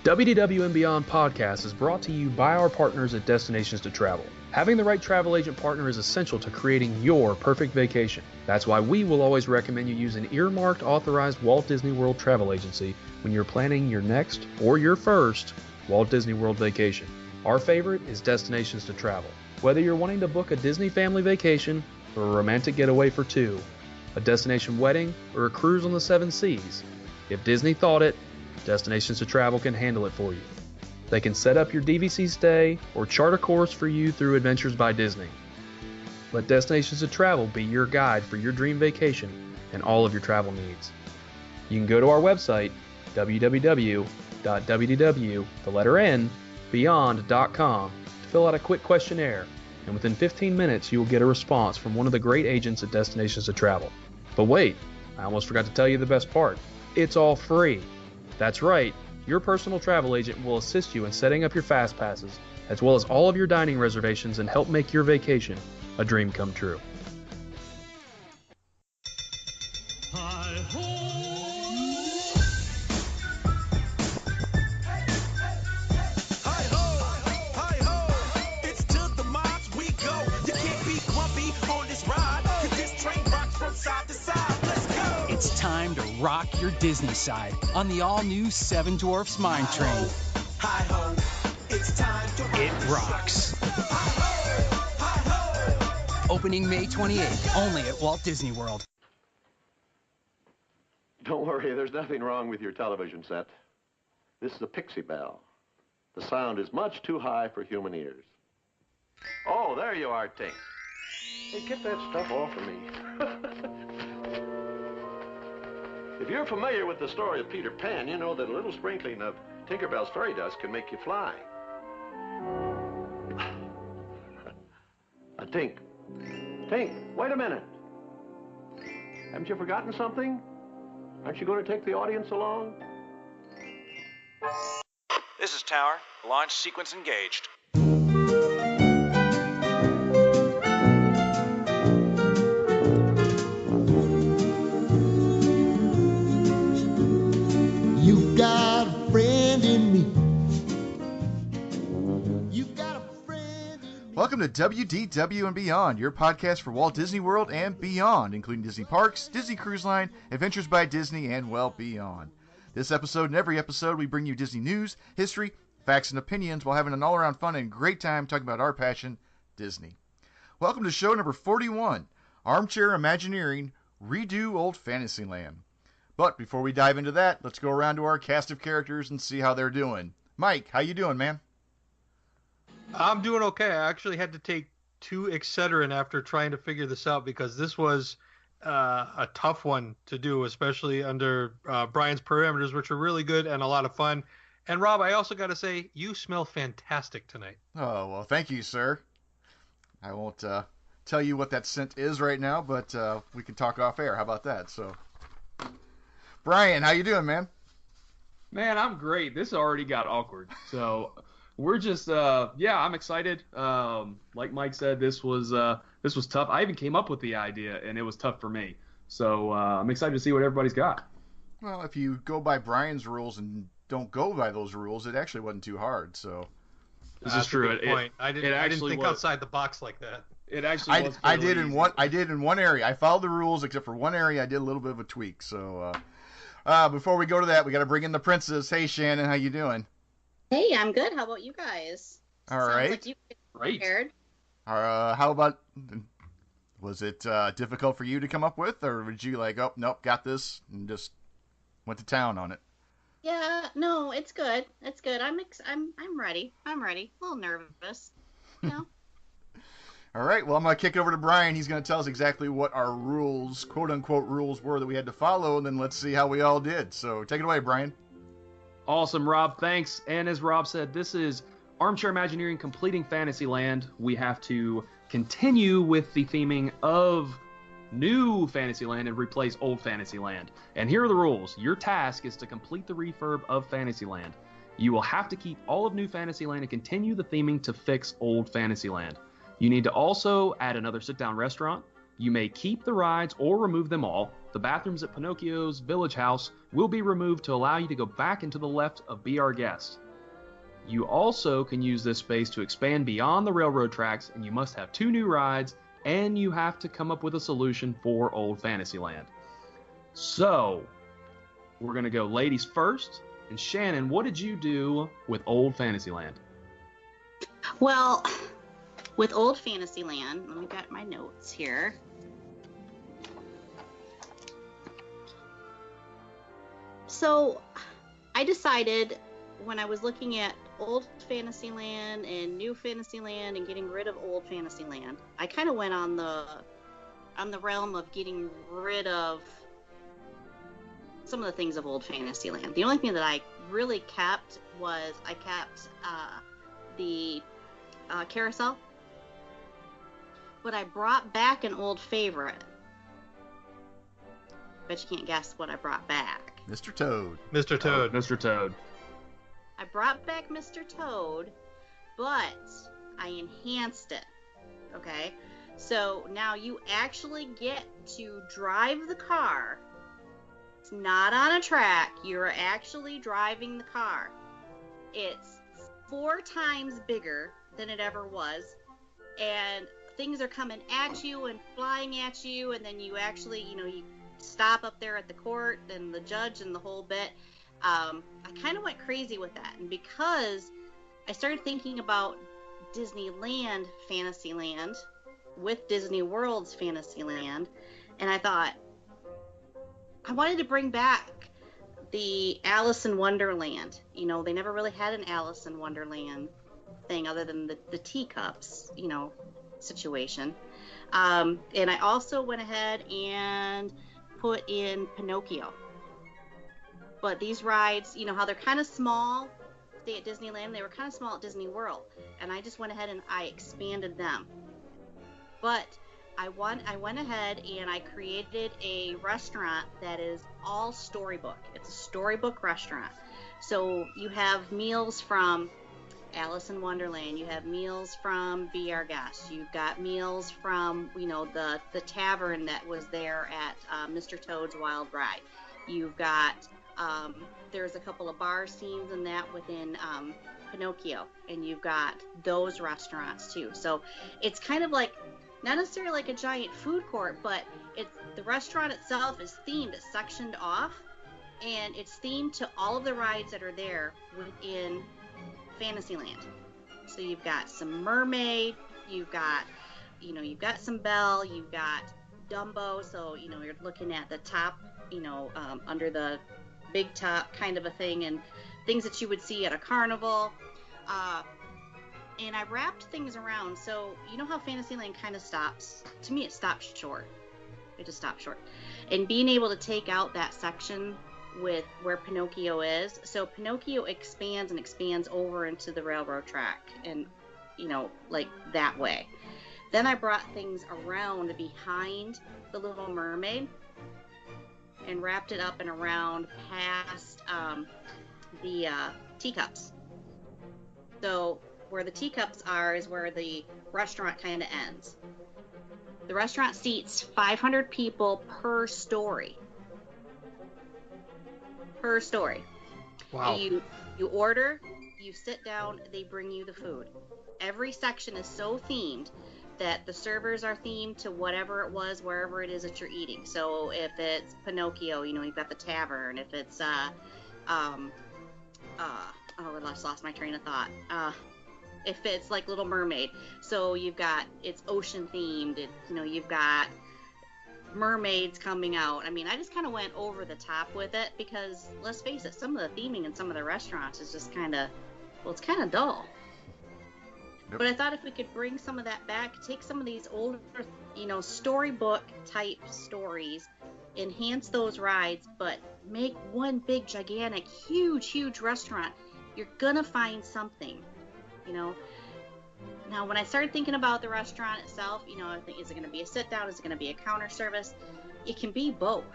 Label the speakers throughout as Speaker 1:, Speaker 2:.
Speaker 1: WDW Beyond podcast is brought to you by our partners at Destinations to Travel. Having the right travel agent partner is essential to creating your perfect vacation. That's why we will always recommend you use an earmarked, authorized Walt Disney World travel agency when you're planning your next or your first Walt Disney World vacation. Our favorite is Destinations to Travel. Whether you're wanting to book a Disney family vacation or a romantic getaway for two, a destination wedding, or a cruise on the seven seas, if Disney thought it, Destinations to Travel can handle it for you. They can set up your DVC stay or chart a course for you through Adventures by Disney. Let Destinations to Travel be your guide for your dream vacation and all of your travel needs. You can go to our website, www.beyond.com, to fill out a quick questionnaire, and within 15 minutes you will get a response from one of the great agents at Destinations to Travel. But wait, I almost forgot to tell you the best part. It's all free. That's right, your personal travel agent will assist you in setting up your fast passes, as well as all of your dining reservations, and help make your vacation a dream come true.
Speaker 2: Hi-ho! Hi-ho! Hi-ho! It's to the mobs we go. You can't be grumpy on this ride, 'cause this train rocks from side to side. Let's go!
Speaker 3: It's time to rock your Disney side on the all-new Seven Dwarfs Mine Train.
Speaker 2: Hi-ho! It's time to rock.
Speaker 3: It rocks. Opening May 28th, only at Walt Disney World.
Speaker 4: Don't worry, there's nothing wrong with your television set. This is a Pixie Bell. The sound is much too high for human ears. Oh, there you are, Tink. Hey, get that stuff off of me. If you're familiar with the story of Peter Pan, you know that a little sprinkling of Tinkerbell's fairy dust can make you fly. Tink. Tink, wait a minute. Haven't you forgotten something? Aren't you going to take the audience along?
Speaker 5: This is Tower. Launch sequence engaged.
Speaker 6: You've got a friend in me. You've got a friend in me.
Speaker 7: Welcome to WDW and Beyond, your podcast for Walt Disney World and beyond, including Disney Parks, Disney Cruise Line, Adventures by Disney, and well beyond. This episode and every episode, we bring you Disney news, history, facts, and opinions while having an all-around fun and great time talking about our passion, Disney. Welcome to show number 41, Armchair Imagineering, Redo Old Fantasyland. But before we dive into that, let's go around to our cast of characters and see how they're doing. Mike, how you doing, man?
Speaker 8: I'm doing okay. I actually had to take 2 Excedrin after trying to figure this out because this was a tough one to do, especially under Brian's parameters, which are really good and a lot of fun. And Rob, I also got to say, you smell fantastic tonight.
Speaker 7: Oh, well, thank you, sir. I won't tell you what that scent is right now, but we can talk off air. How about that? So, Brian, how you doing, man?
Speaker 1: Man, I'm great. This already got awkward. So we're just, I'm excited. Like Mike said, this was tough. I even came up with the idea, and it was tough for me. So I'm excited to see what everybody's got.
Speaker 7: Well, if you go by Brian's rules and don't go by those rules, it actually wasn't too hard. So
Speaker 8: this is true. I didn't think outside the box like that.
Speaker 1: It actually was.
Speaker 7: I did in one area. I followed the rules, except for one area. I did a little bit of a tweak. So before we go to that, we got to bring in the princess. Hey, Shannon, how you doing?
Speaker 9: Hey, I'm good. How about you guys?
Speaker 7: All right.
Speaker 9: Like you
Speaker 1: Great.
Speaker 9: prepared.
Speaker 7: How about? Was it difficult for you to come up with, or would you like, oh nope, got this, and just went to town on it?
Speaker 9: Yeah, no, it's good. It's good. I'm ready. I'm ready. A little nervous. You know.
Speaker 7: All right. Well, I'm gonna kick it over to Brian. He's gonna tell us exactly what our rules, quote unquote rules, were that we had to follow, and then let's see how we all did. So take it away, Brian.
Speaker 1: Awesome, Rob. Thanks. And as Rob said, this is Armchair Imagineering completing Fantasyland. We have to continue with the theming of new Fantasyland and replace old Fantasyland. And here are the rules. Your task is to complete the refurb of Fantasyland. You will have to keep all of new Fantasyland and continue the theming to fix old Fantasyland. You need to also add another sit-down restaurant. You may keep the rides or remove them all. The bathrooms at Pinocchio's Village House will be removed to allow you to go back into the left of Be Our Guest. You also can use this space to expand beyond the railroad tracks, and you must have 2 new rides, and you have to come up with a solution for Old Fantasyland. So, we're going to go ladies first. And Shannon, what did you do with Old Fantasyland?
Speaker 9: Well, with Old Fantasyland, let me get my notes here. So, I decided when I was looking at Old Fantasyland and New Fantasyland and getting rid of Old Fantasyland, I kind of went on the realm of getting rid of some of the things of Old Fantasyland. The only thing that I really kept was the carousel, but I brought back an old favorite. Bet you can't guess what I brought back.
Speaker 7: Mr. Toad.
Speaker 8: Mr. Toad.
Speaker 1: Oh, Mr. Toad.
Speaker 9: I brought back Mr. Toad, but I enhanced it. Okay? So now you actually get to drive the car. It's not on a track. You're actually driving the car. It's 4 times bigger than it ever was. And things are coming at you and flying at you. And then you actually, you stop up there at the court and the judge and the whole bit. I kind of went crazy with that. And because I started thinking about Disneyland Fantasyland with Disney World's Fantasyland, and I thought I wanted to bring back the Alice in Wonderland. They never really had an Alice in Wonderland thing other than the teacups, situation. And I also went ahead and put in Pinocchio. But these rides, how they're kind of small, stay at Disneyland, they were kind of small at Disney World. And I just went ahead and I expanded them. But I went ahead and I created a restaurant that is all storybook. It's a storybook restaurant. So you have meals from Alice in Wonderland. You have meals from Be Our Guest. You've got meals from, the tavern that was there at Mr. Toad's Wild Ride. You've got, there's a couple of bar scenes in that within Pinocchio. And you've got those restaurants too. So it's kind of like, not necessarily like a giant food court, but the restaurant itself is themed. It's sectioned off, and it's themed to all of the rides that are there within Fantasyland. So you've got some Mermaid, you've got some Belle, you've got Dumbo. So you're looking at the top, under the big top kind of a thing, and things that you would see at a carnival. And I wrapped things around, so how Fantasyland kind of stops? To me, it stops short. It just stops short. And being able to take out that section with where Pinocchio is, so Pinocchio expands and expands over into the railroad track, and like that way. Then I brought things around behind the Little Mermaid and wrapped it up and around past the teacups. So where the teacups are is where the restaurant kind of ends. The restaurant seats 500 people per story. Per story.
Speaker 8: Wow.
Speaker 9: You order, you sit down, they bring you the food. Every section is so themed that the servers are themed to whatever it was, wherever it is that you're eating. So if it's Pinocchio, you've got the tavern. If it's I lost my train of thought. If it's like Little Mermaid, so it's ocean themed. You've got mermaids coming out. I mean, I just kind of went over the top with it because let's face it, some of the theming in some of the restaurants is just it's kind of dull. Yep. But I thought if we could bring some of that back, take some of these older, storybook type stories, enhance those rides, but make one big, gigantic, huge restaurant, you're gonna find something. Now when I started thinking about the restaurant itself, I think, is it going to be a sit down? Is it going to be a counter service? It can be both.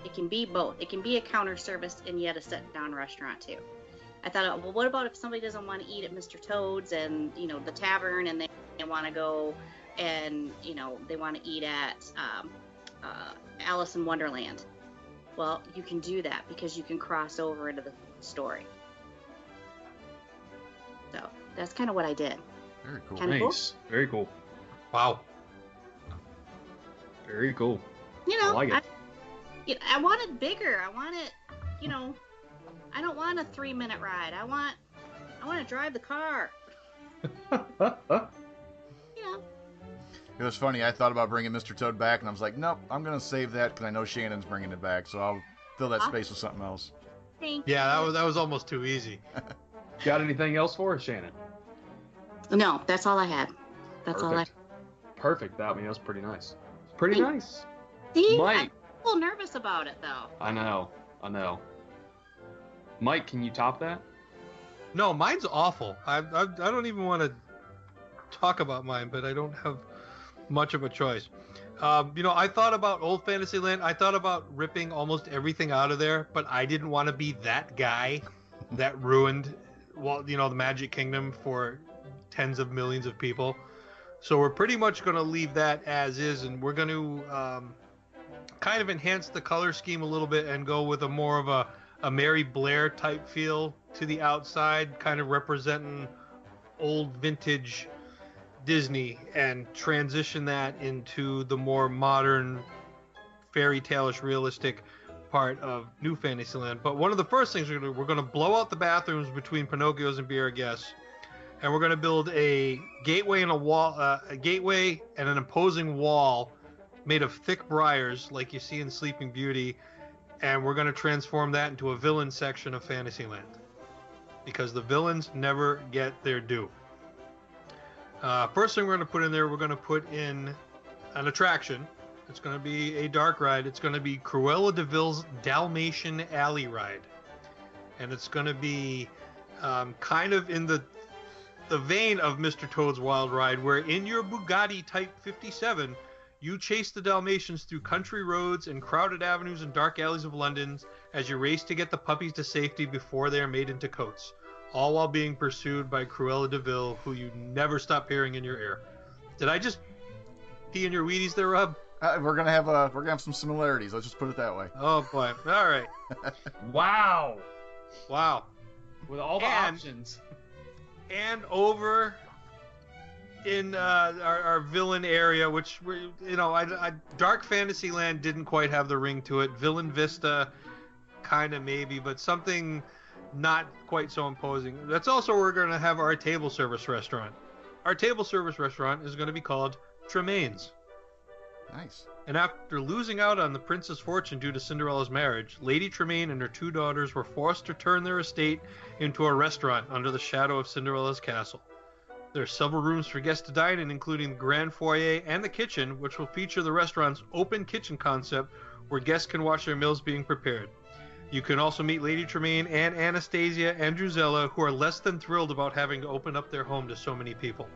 Speaker 9: It can be a counter service and yet a sit down restaurant too. I thought, well, what about if somebody doesn't want to eat at Mr. Toad's and, the tavern, and they want to go and, they want to eat at Alice in Wonderland. Well, you can do that because you can cross over into the story. So that's kind of what I did.
Speaker 7: Very cool.
Speaker 9: Kinda
Speaker 1: Nice. Very cool.
Speaker 8: Wow.
Speaker 1: Very cool.
Speaker 9: You know,
Speaker 1: I like it.
Speaker 9: I want it bigger. I want it, you know, I don't want a 3-minute ride. I want to drive the car. You know.
Speaker 7: It was funny. I thought about bringing Mr. Toad back, and I was like, nope, I'm going to save that because I know Shannon's bringing it back, so I'll fill that space with something else.
Speaker 9: Thank
Speaker 8: Yeah,
Speaker 9: you.
Speaker 8: that was almost too easy.
Speaker 1: Got anything else for us, Shannon?
Speaker 9: No, that's all I had. That's all I.
Speaker 1: Perfect. That was pretty nice. Pretty nice.
Speaker 9: See,
Speaker 1: Mike.
Speaker 9: I'm a little nervous about it though.
Speaker 1: I know. Mike, can you top that?
Speaker 8: No, mine's awful. I don't even want to talk about mine, but I don't have much of a choice. You know, I thought about Old Fantasyland. I thought about ripping almost everything out of there, but I didn't want to be that guy that ruined, well, you know, the Magic Kingdom for tens of millions of people. So we're pretty much going to leave that as is, and we're going to kind of enhance the color scheme a little bit and go with a more of a Mary Blair type feel to the outside, kind of representing old vintage Disney, and transition that into the more modern, fairy tale-ish, realistic part of New Fantasyland. But one of the first things we're going to blow out the bathrooms between Pinocchio's and Be Our Guests, and we're going to build a gateway and a gateway and an imposing wall made of thick briars like you see in Sleeping Beauty, and we're going to transform that into a villain section of Fantasyland, because the villains never get their due. First thing we're going to put in there, we're going to put in an attraction. It's going to be a dark ride. It's going to be Cruella de Vil's Dalmatian Alley Ride. And it's going to be kind of in the vein of Mr. Toad's Wild Ride, where in your Bugatti Type 57, you chase the Dalmatians through country roads and crowded avenues and dark alleys of London as you race to get the puppies to safety before they are made into coats, all while being pursued by Cruella de Vil, who you never stop hearing in your ear. Did I just pee in your Wheaties there, Rob?
Speaker 7: We're gonna have some similarities. Let's just put it that way.
Speaker 8: Oh boy! All right.
Speaker 1: Wow.
Speaker 8: With
Speaker 1: all the options.
Speaker 8: And over in our villain area, which Dark Fantasyland didn't quite have the ring to it. Villain Vista, kind of maybe, but something not quite so imposing. That's also where we're going to have our table service restaurant. Our table service restaurant is going to be called Tremaine's.
Speaker 7: Nice.
Speaker 8: And after losing out on the prince's fortune due to Cinderella's marriage, Lady Tremaine and her 2 daughters were forced to turn their estate into a restaurant under the shadow of Cinderella's castle. There are several rooms for guests to dine in, including the grand foyer and the kitchen, which will feature the restaurant's open kitchen concept, where guests can watch their meals being prepared. You can also meet Lady Tremaine and Anastasia and Drusilla, who are less than thrilled about having to open up their home to so many people.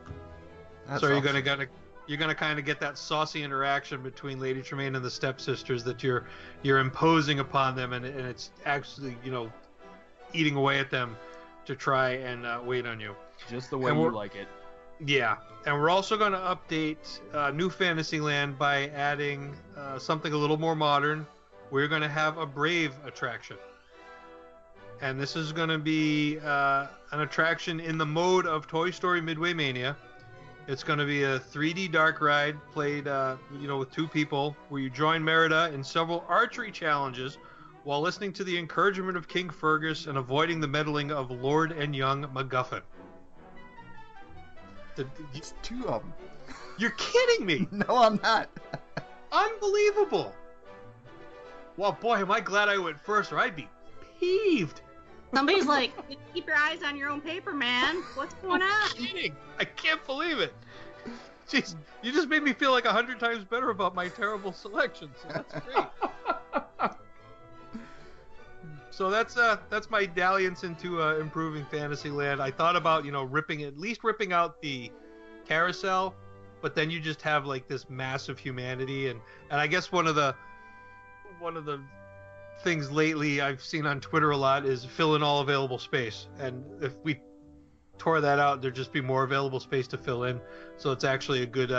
Speaker 7: That's
Speaker 8: so
Speaker 7: awesome.
Speaker 8: you're gonna kind of get that saucy interaction between Lady Tremaine and the stepsisters that you're imposing upon them, and it's actually eating away at them to try and wait on you.
Speaker 1: Just the way you like it.
Speaker 8: Yeah, and we're also going to update New Fantasyland by adding something a little more modern. We're going to have a Brave attraction. And this is going to be an attraction in the mode of Toy Story Midway Mania. It's going to be a 3D dark ride played with 2 people, where you join Merida in several archery challenges while listening to the encouragement of King Fergus and avoiding the meddling of Lord and Young MacGuffin.
Speaker 7: It's 2 of them.
Speaker 8: You're kidding me!
Speaker 7: No, I'm not.
Speaker 8: Unbelievable! Well, boy, am I glad I went first, or I'd be peeved.
Speaker 9: Somebody's like, keep your eyes on your own paper, man. What's going on?
Speaker 8: Kidding. I can't believe it. Jeez, you just made me feel like 100 times better about my terrible selection. So that's great. So that's my dalliance into improving Fantasyland. I thought about ripping out the carousel, but then you just have like this massive humanity, and I guess one of the things lately I've seen on Twitter a lot is fill in all available space, and if we tore that out, there'd just be more available space to fill in. So it's actually a good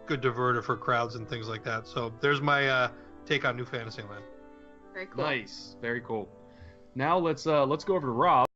Speaker 8: good diverter for crowds and things like that. So there's my take on New Fantasyland.
Speaker 9: Very cool.
Speaker 1: Nice, very cool. Now let's go over to Rob.